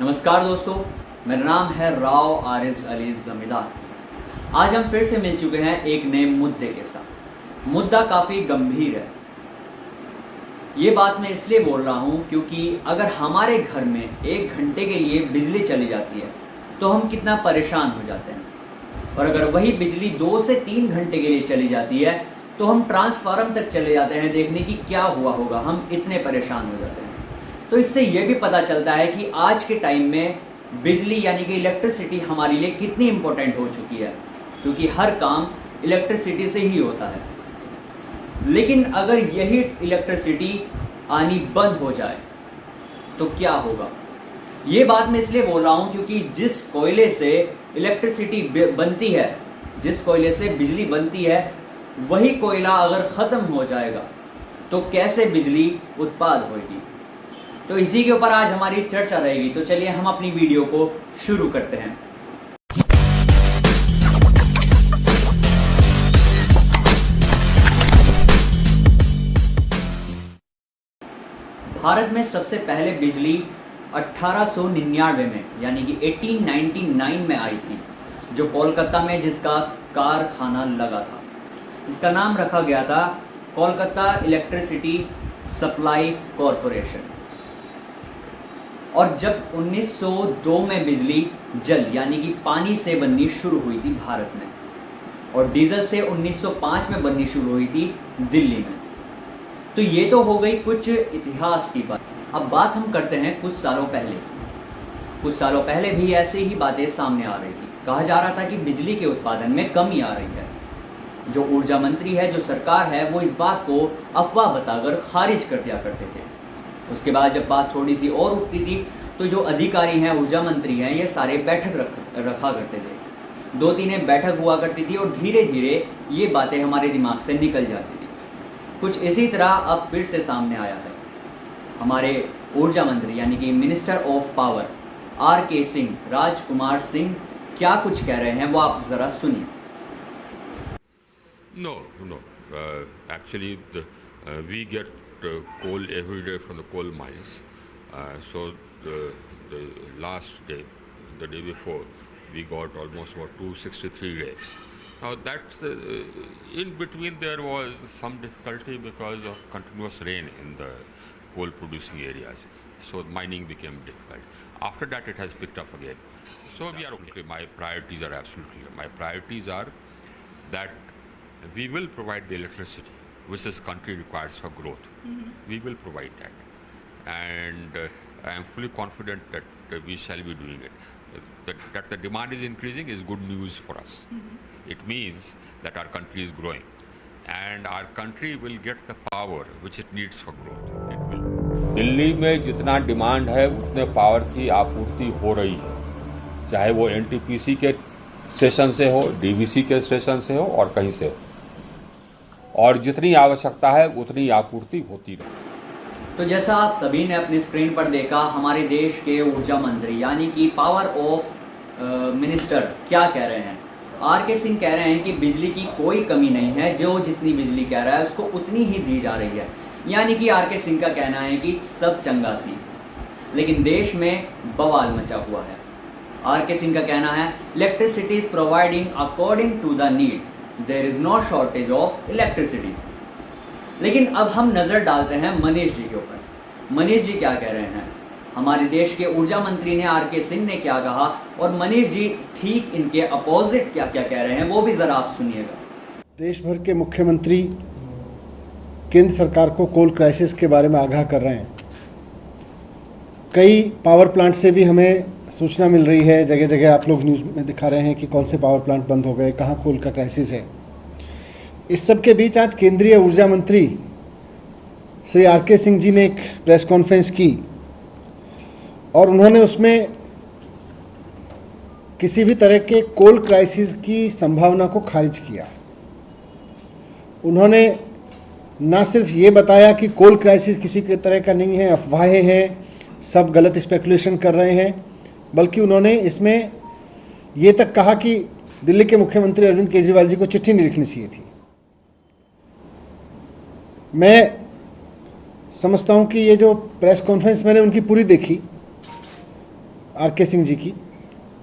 नमस्कार दोस्तों, मेरा नाम है राव आरिज अली जमींदार। आज हम फिर से मिल चुके हैं एक नए मुद्दे के साथ। मुद्दा काफ़ी गंभीर है। ये बात मैं इसलिए बोल रहा हूँ क्योंकि अगर हमारे घर में 1 घंटे के लिए बिजली चली जाती है तो हम कितना परेशान हो जाते हैं, और अगर वही बिजली 2 से 3 घंटे के लिए चली जाती है तो हम ट्रांसफार्मर तक चले जाते हैं देखने की क्या हुआ होगा। हम इतने परेशान हो जाते हैं। तो इससे यह भी पता चलता है कि आज के टाइम में बिजली यानी कि इलेक्ट्रिसिटी हमारे लिए कितनी इम्पोर्टेंट हो चुकी है, क्योंकि हर काम इलेक्ट्रिसिटी से ही होता है। लेकिन अगर यही इलेक्ट्रिसिटी आनी बंद हो जाए तो क्या होगा? ये बात मैं इसलिए बोल रहा हूँ क्योंकि जिस कोयले से इलेक्ट्रिसिटी बनती है, जिस कोयले से बिजली बनती है, वही कोयला अगर ख़त्म हो जाएगा तो कैसे बिजली उत्पाद होगी। तो इसी के ऊपर आज हमारी चर्चा रहेगी। तो चलिए हम अपनी वीडियो को शुरू करते हैं। भारत में सबसे पहले बिजली 1899 में यानी कि 1899 में आई थी, जो कोलकाता में जिसका कारखाना लगा था। इसका नाम रखा गया था कोलकाता इलेक्ट्रिसिटी सप्लाई कॉरपोरेशन। और जब 1902 में बिजली जल यानी कि पानी से बननी शुरू हुई थी भारत में, और डीजल से 1905 में बननी शुरू हुई थी दिल्ली में। तो ये तो हो गई कुछ इतिहास की बात। अब बात हम करते हैं कुछ सालों पहले। कुछ सालों पहले भी ऐसे ही बातें सामने आ रही थी। कहा जा रहा था कि बिजली के उत्पादन में कमी आ रही है। जो ऊर्जा मंत्री है, जो सरकार है, वो इस बात को अफवाह बताकर खारिज कर दिया करते थे। उसके बाद जब बात थोड़ी सी और उठती थी तो जो अधिकारी हैं, ऊर्जा मंत्री हैं, ये सारे बैठक रखा करते थे। 2-3 बैठक हुआ करती थी और धीरे धीरे ये बातें हमारे दिमाग से निकल जाती थी। कुछ इसी तरह अब फिर से सामने आया है। हमारे ऊर्जा मंत्री यानी कि minister of power RK Singh, Rajkumar Singh, क्या कुछ कह रहे हैं वो आप ज़रा सुनिए। No. Actually, we get coal every day from the coal mines. So the last day, the day before, we got almost about 263 rakes. Now that's in between there was some difficulty because of continuous rain in the coal producing areas. So mining became difficult. After that, it has picked up again. So we are okay. My priorities are absolutely clear. My priorities are that we will provide the electricity which this country requires for growth. We will provide that, and I am fully confident that we shall be doing it. That the demand is increasing is good news for us. It means that our country is growing, and our country will get the power which it needs for growth. It will. Delhi में जितना demand है उतने power की आपूर्ति हो रही है, चाहे वो NTPC के स्टेशन से हो, DVC के स्टेशन से हो और कहीं से हो, और जितनी आवश्यकता है उतनी आपूर्ति होती रहे। तो जैसा आप सभी ने अपनी स्क्रीन पर देखा, हमारे देश के ऊर्जा मंत्री यानी कि पावर ऑफ मिनिस्टर क्या कह रहे हैं। RK सिंह कह रहे हैं कि बिजली की कोई कमी नहीं है, जो जितनी बिजली कह रहा है उसको उतनी ही दी जा रही है। यानी कि RK सिंह का कहना है कि सब चंगा सी, लेकिन देश में बवाल मचा हुआ है। RK सिंह का कहना है electricity is providing according to the need, there is no shortage of electricity. लेकिन अब हम नज़र डालते हैं मनीष जी के ऊपर। मनीष जी क्या कह रहे हैं, हमारे देश के ऊर्जा मंत्री ने RK सिंह ने क्या कहा, और मनीष जी ठीक इनके अपोजिट क्या क्या कह रहे हैं वो भी ज़रा आप सुनिएगा। देश भर के मुख्यमंत्री केंद्र सरकार को कोल क्राइसिस के बारे में आगाह कर रहे हैं। कई पावर प्लांट से भी हमें सूचना मिल रही है, जगह जगह आप लोग न्यूज़ में दिखा रहे हैं कि कौन से पावर प्लांट बंद हो गए, कहाँ कोल का क्राइसिस है। इस सब के बीच आज केंद्रीय ऊर्जा मंत्री श्री RK सिंह जी ने एक प्रेस कॉन्फ्रेंस की और उन्होंने उसमें किसी भी तरह के कोल क्राइसिस की संभावना को खारिज किया। उन्होंने न सिर्फ ये बताया कि कोल क्राइसिस किसी के तरह का नहीं है, अफवाहें हैं, सब गलत स्पेकुलेशन कर रहे हैं, बल्कि उन्होंने इसमें ये तक कहा कि दिल्ली के मुख्यमंत्री अरविंद केजरीवाल जी को चिट्ठी नहीं लिखनी चाहिए थी। मैं समझता हूं कि ये जो प्रेस कॉन्फ्रेंस मैंने उनकी पूरी देखी, आर.के. सिंह जी की,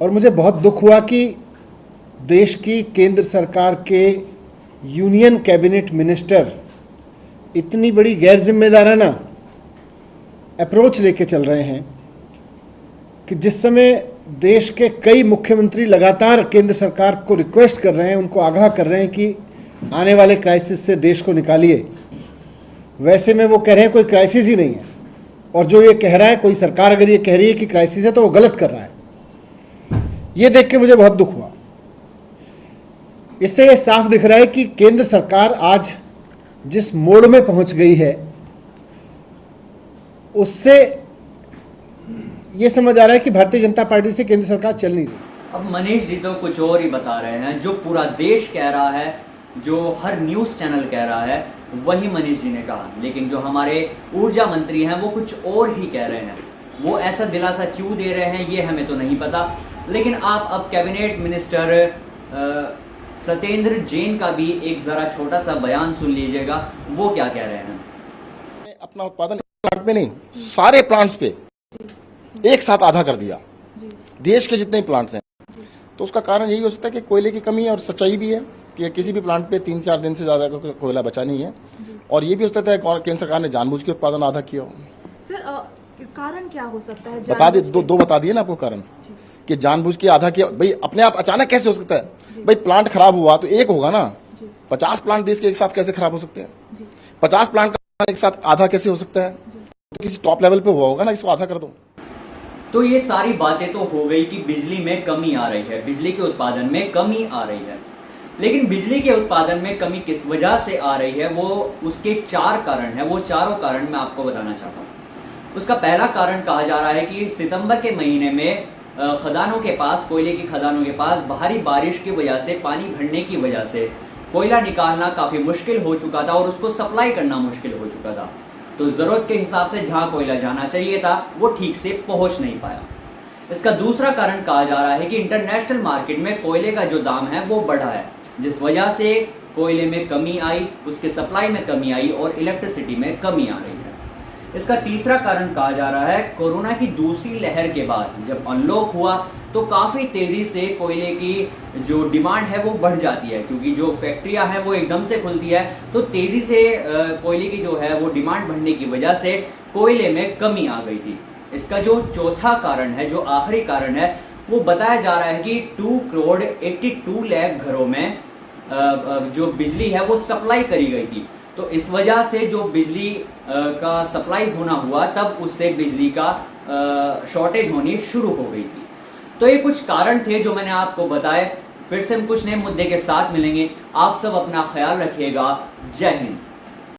और मुझे बहुत दुख हुआ कि देश की केंद्र सरकार के यूनियन कैबिनेट मिनिस्टर इतनी बड़ी गैर जिम्मेदाराना अप्रोच लेके चल रहे हैं कि जिस समय देश के कई मुख्यमंत्री लगातार केंद्र सरकार को रिक्वेस्ट कर रहे हैं, उनको आगाह कर रहे हैं कि आने वाले क्राइसिस से देश को निकालिए, वैसे में वो कह रहे हैं कोई क्राइसिस ही नहीं है। और जो ये कह रहा है, कोई सरकार अगर ये कह रही है कि क्राइसिस है तो वो गलत कर रहा है। ये देख के मुझे बहुत दुख हुआ। इससे ये साफ दिख रहा है कि केंद्र सरकार आज जिस मोड़ में पहुंच गई है, उससे ये समझ आ रहा है कि भारतीय जनता पार्टी से केंद्र सरकार चल नहीं रही। अब मनीष जी तो कुछ और ही बता रहे हैं, जो पूरा देश कह रहा है, जो हर न्यूज़ चैनल कह रहा है, वही मनीष जी ने कहा। लेकिन जो हमारे ऊर्जा मंत्री हैं वो कुछ और ही कह रहे हैं। वो ऐसा दिलासा क्यों दे रहे हैं ये हमें तो नहीं पता। लेकिन आप अब कैबिनेट मिनिस्टर सत्येंद्र जैन का भी एक जरा छोटा सा बयान सुन लीजिएगा, वो क्या कह रहे हैं। अपना उत्पादन प्लांट पे नहीं, सारे प्लांट्स पे एक साथ आधा कर दिया, देश के जितने प्लांट्स हैं। तो उसका कारण यही हो सकता है कि कोयले की कमी है, और सच्चाई भी है कि किसी भी प्लांट पे 3-4 दिन से ज्यादा कोयला बचा नहीं है। और ये भी हो सकता है केंद्र सरकार ने जानबूझ के उत्पादन आधा किया हो। सर कारण क्या हो सकता है? बता दे, दो बता दिए ना आपको कारण कि जानबूझ के आधा किया। भाई अपने आप अचानक कैसे हो सकता है? भाई प्लांट खराब हुआ तो एक होगा ना, 50 प्लांट देश के एक साथ कैसे खराब हो सकते हैं? 50 प्लांट का एक साथ आधा कैसे हो सकता है? तो किसी टॉप लेवल पे हुआ होगा ना, इसको आधा कर दो। तो ये सारी बातें तो हो गई कि बिजली में कमी आ रही है, बिजली के उत्पादन में कमी आ रही है। लेकिन बिजली के उत्पादन में कमी किस वजह से आ रही है, वो उसके 4 कारण है। वो चारों कारण मैं आपको बताना चाहता हूँ। उसका पहला कारण कहा जा रहा है कि सितंबर के महीने में खदानों के पास, कोयले की खदानों के पास भारी बारिश की वजह से, पानी भरने की वजह से कोयला निकालना काफी मुश्किल हो चुका था और उसको सप्लाई करना मुश्किल हो चुका था। तो जरूरत के हिसाब से जहां कोयला जाना चाहिए था वो ठीक से पहुंच नहीं पाया। इसका दूसरा कारण कहा जा रहा है कि इंटरनेशनल मार्केट में कोयले का जो दाम है वो बढ़ा है, जिस वजह से कोयले में कमी आई, उसके सप्लाई में कमी आई और इलेक्ट्रिसिटी में कमी आ रही है। इसका तीसरा कारण कहा जा रहा है कोरोना की दूसरी लहर के बाद जब अनलॉक हुआ तो काफी तेजी से कोयले की जो डिमांड है वो बढ़ जाती है, क्योंकि जो फैक्ट्रियां हैं वो एकदम से खुलती है तो तेजी से कोयले की जो है वो डिमांड बढ़ने की वजह से कोयले में कमी आ गई थी। इसका जो चौथा कारण है, जो आखिरी कारण है, वो बताया जा रहा है कि 2,82 लाख घरों में जो बिजली है वो सप्लाई करी गई थी। तो इस वजह से जो बिजली का सप्लाई होना हुआ तब उससे बिजली का शॉर्टेज होनी शुरू हो गई थी। तो ये कुछ कारण थे जो मैंने आपको बताए। फिर से हम कुछ नए मुद्दे के साथ मिलेंगे। आप सब अपना ख्याल रखिएगा। जय हिंद।